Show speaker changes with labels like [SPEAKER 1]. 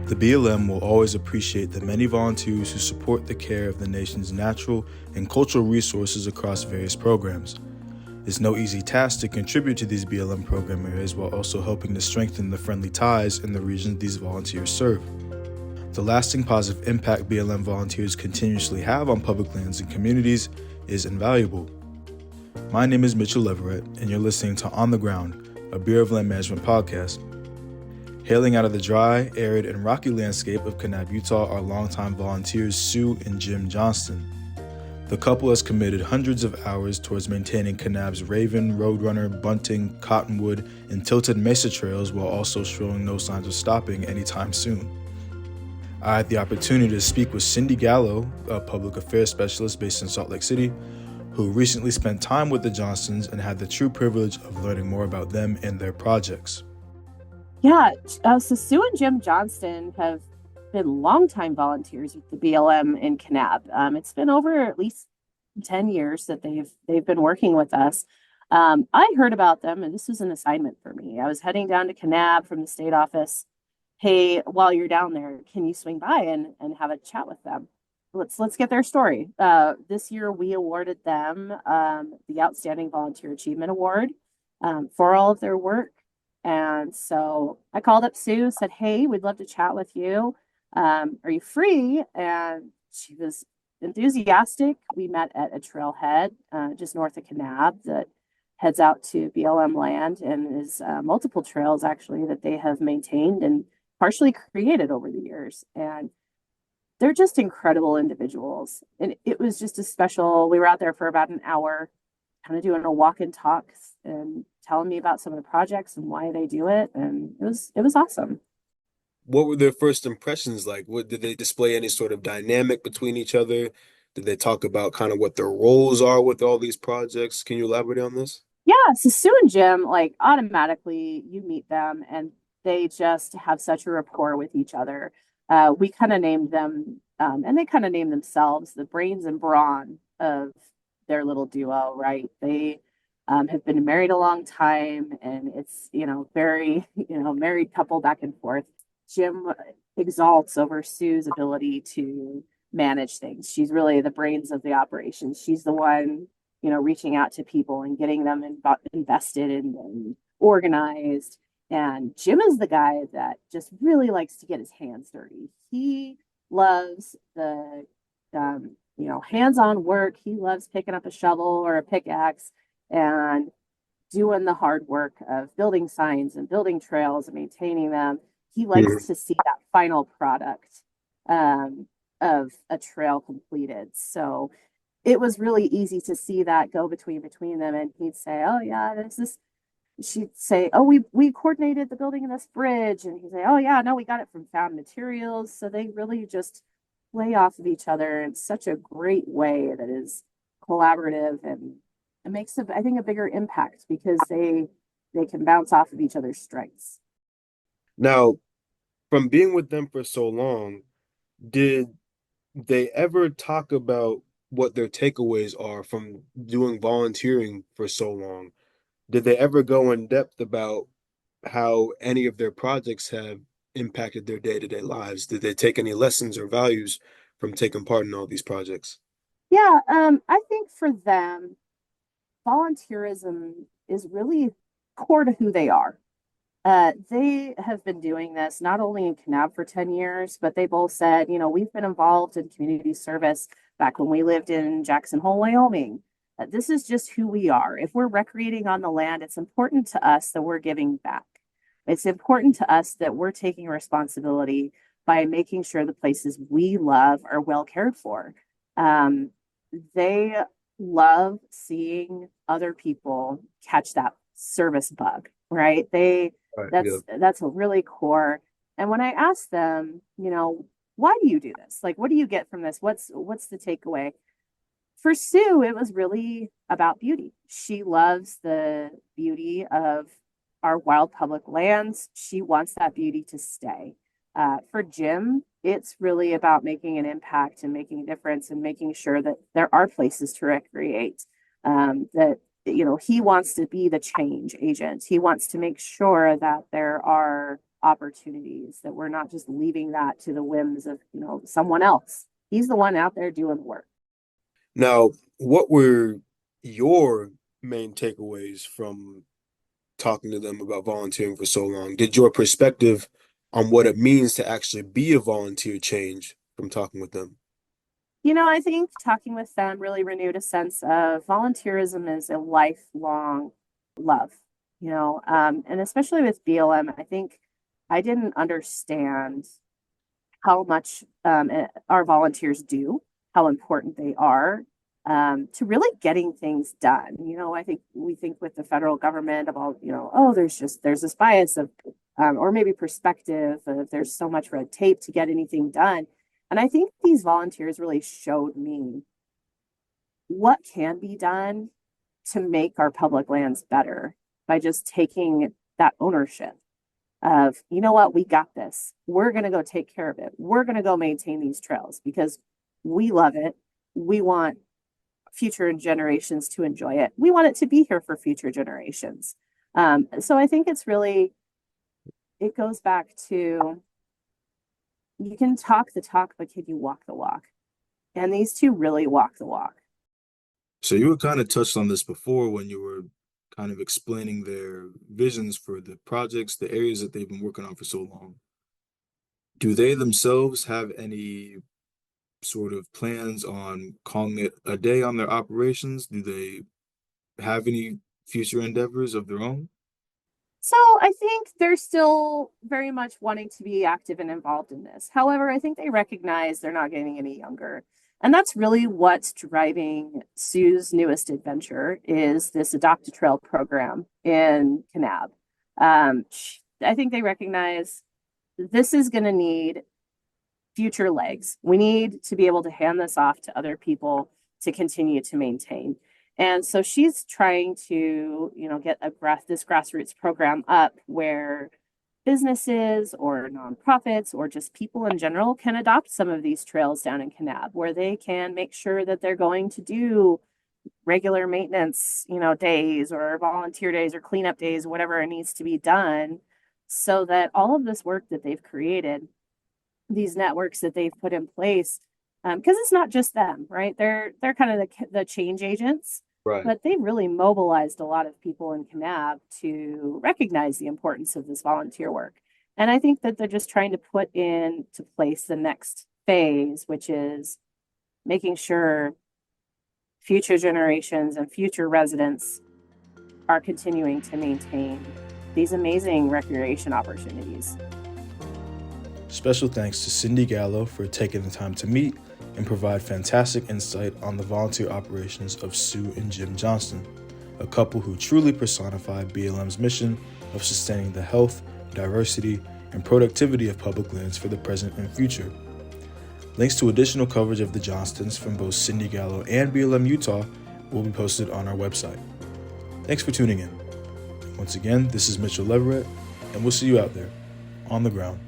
[SPEAKER 1] The BLM will always appreciate the many volunteers who support the care of the nation's natural and cultural resources across various programs. It's no easy task to contribute to these BLM program areas while also helping to strengthen the friendly ties in the regions these volunteers serve. The lasting positive impact BLM volunteers continuously have on public lands and communities is invaluable. My name is Mitchell Leverett, and you're listening to On the Ground, a Bureau of Land Management podcast. Hailing out of the dry, arid, and rocky landscape of Kanab, Utah are longtime volunteers Sue and Jim Johnston. The couple has committed hundreds of hours towards maintaining Kanab's Raven, Roadrunner, Bunting, Cottonwood, and Tilted Mesa trails while also showing no signs of stopping anytime soon. I had the opportunity to speak with Cindy Gallo, a public affairs specialist based in Salt Lake City, who recently spent time with the Johnstons and had the true privilege of learning more about them and their projects.
[SPEAKER 2] Yeah, so Sue and Jim Johnston have been longtime volunteers with the BLM in Kanab. It's been over at least 10 years that they've been working with us. I heard about them, and this was an assignment for me. I was heading down to Kanab from the state office. Hey, while you're down there, can you swing by and have a chat with them? Let's get their story. This year, we awarded them the Outstanding Volunteer Achievement Award for all of their work. And so I called up Sue, said, hey, we'd love to chat with you. Are you free? And she was enthusiastic. We met at a trailhead just north of Kanab that heads out to BLM land and is multiple trails actually that they have maintained and partially created over the years. And they're just incredible individuals. And it was just we were out there for about an hour, kind of doing a walk and talk and telling me about some of the projects and why they do it. And it was awesome.
[SPEAKER 3] What were their first impressions like? What did they display any sort of dynamic between each other? Did they talk about kind of what their roles are with all these projects? Can you elaborate on this?
[SPEAKER 2] Yeah, so Sue and Jim, like automatically you meet them and they just have such a rapport with each other. We kind of named them, and they kind of named themselves the brains and brawn of their little duo, right? They have been married a long time, and it's, very, married couple back and forth. Jim exalts over Sue's ability to manage things. She's really the brains of the operation. She's the one, reaching out to people and getting them invested and organized. And Jim is the guy that just really likes to get his hands dirty. He loves the, hands-on work. He loves picking up a shovel or a pickaxe and doing the hard work of building signs and building trails and maintaining them. He likes to see that final product of a trail completed. So it was really easy to see that go between them. And he'd say, oh yeah, there's this. She'd say, oh, we coordinated the building of this bridge. And he'd say, oh yeah, no, we got it from found materials. So they really just play off of each other in such a great way that is collaborative, and it makes, I think, a bigger impact because they can bounce off of each other's strengths.
[SPEAKER 3] Now, from being with them for so long, did they ever talk about what their takeaways are from doing volunteering for so long? Did they ever go in depth about how any of their projects have impacted their day-to-day lives? Did they take any lessons or values from taking part in all these projects?
[SPEAKER 2] Yeah, I think for them, volunteerism is really core to who they are. They have been doing this not only in Kanab for 10 years, but they both said, we've been involved in community service back when we lived in Jackson Hole, Wyoming. This is just who we are. If we're recreating on the land, it's important to us that we're giving back. It's important to us that we're taking responsibility by making sure the places we love are well cared for. They love seeing other people catch that service bug, right? That's a really core. And when I ask them, why do you do this? Like, what do you get from this? What's the takeaway? For Sue, it was really about beauty. She loves the beauty of our wild public lands. She wants that beauty to stay. For Jim, it's really about making an impact and making a difference and making sure that there are places to recreate, that he wants to be the change agent. He wants to make sure that there are opportunities, that we're not just leaving that to the whims of, someone else. He's the one out there doing the work.
[SPEAKER 3] Now, what were your main takeaways from talking to them about volunteering for so long? Did your perspective on what it means to actually be a volunteer change from talking with them?
[SPEAKER 2] I think talking with them really renewed a sense of volunteerism is a lifelong love, and especially with BLM, I think I didn't understand how much our volunteers do, how important they are to really getting things done. I think we think with the federal government of all, oh, there's this bias of, or maybe perspective of there's so much red tape to get anything done. And I think these volunteers really showed me what can be done to make our public lands better by just taking that ownership of, what, we got this. We're going to go take care of it. We're going to go maintain these trails because we love it. We want future generations to enjoy it. We want it to be here for future generations. So I think it goes back to, you can talk the talk, but can you walk the walk? And these two really walk the walk.
[SPEAKER 1] So you were kind of touched on this before when you were kind of explaining their visions for the projects, the areas that they've been working on for so long. Do they themselves have any sort of plans on calling it a day on their operations? Do they have any future endeavors of their own?
[SPEAKER 2] So I think they're still very much wanting to be active and involved in this. However, I think they recognize they're not getting any younger. And that's really what's driving Sue's newest adventure is this Adopt a Trail program in Kanab. I think they recognize this is going to need future legs. We need to be able to hand this off to other people to continue to maintain. And so she's trying to, get this grassroots program up where businesses or nonprofits or just people in general can adopt some of these trails down in Kanab, where they can make sure that they're going to do regular maintenance, days or volunteer days or cleanup days, whatever it needs to be done, so that all of this work that they've created, these networks that they've put in place, because it's not just them, right? They're kind of the change agents.
[SPEAKER 3] Right.
[SPEAKER 2] But they've really mobilized a lot of people in Kanab to recognize the importance of this volunteer work. And I think that they're just trying to put into place the next phase, which is making sure future generations and future residents are continuing to maintain these amazing recreation opportunities.
[SPEAKER 1] Special thanks to Cindy Gallo for taking the time to meet and provide fantastic insight on the volunteer operations of Sue and Jim Johnston, a couple who truly personify BLM's mission of sustaining the health, diversity, and productivity of public lands for the present and future. Links to additional coverage of the Johnstons from both Cindy Gallo and BLM Utah will be posted on our website. Thanks for tuning in. Once again, this is Mitchell Leverett, and we'll see you out there, on the ground.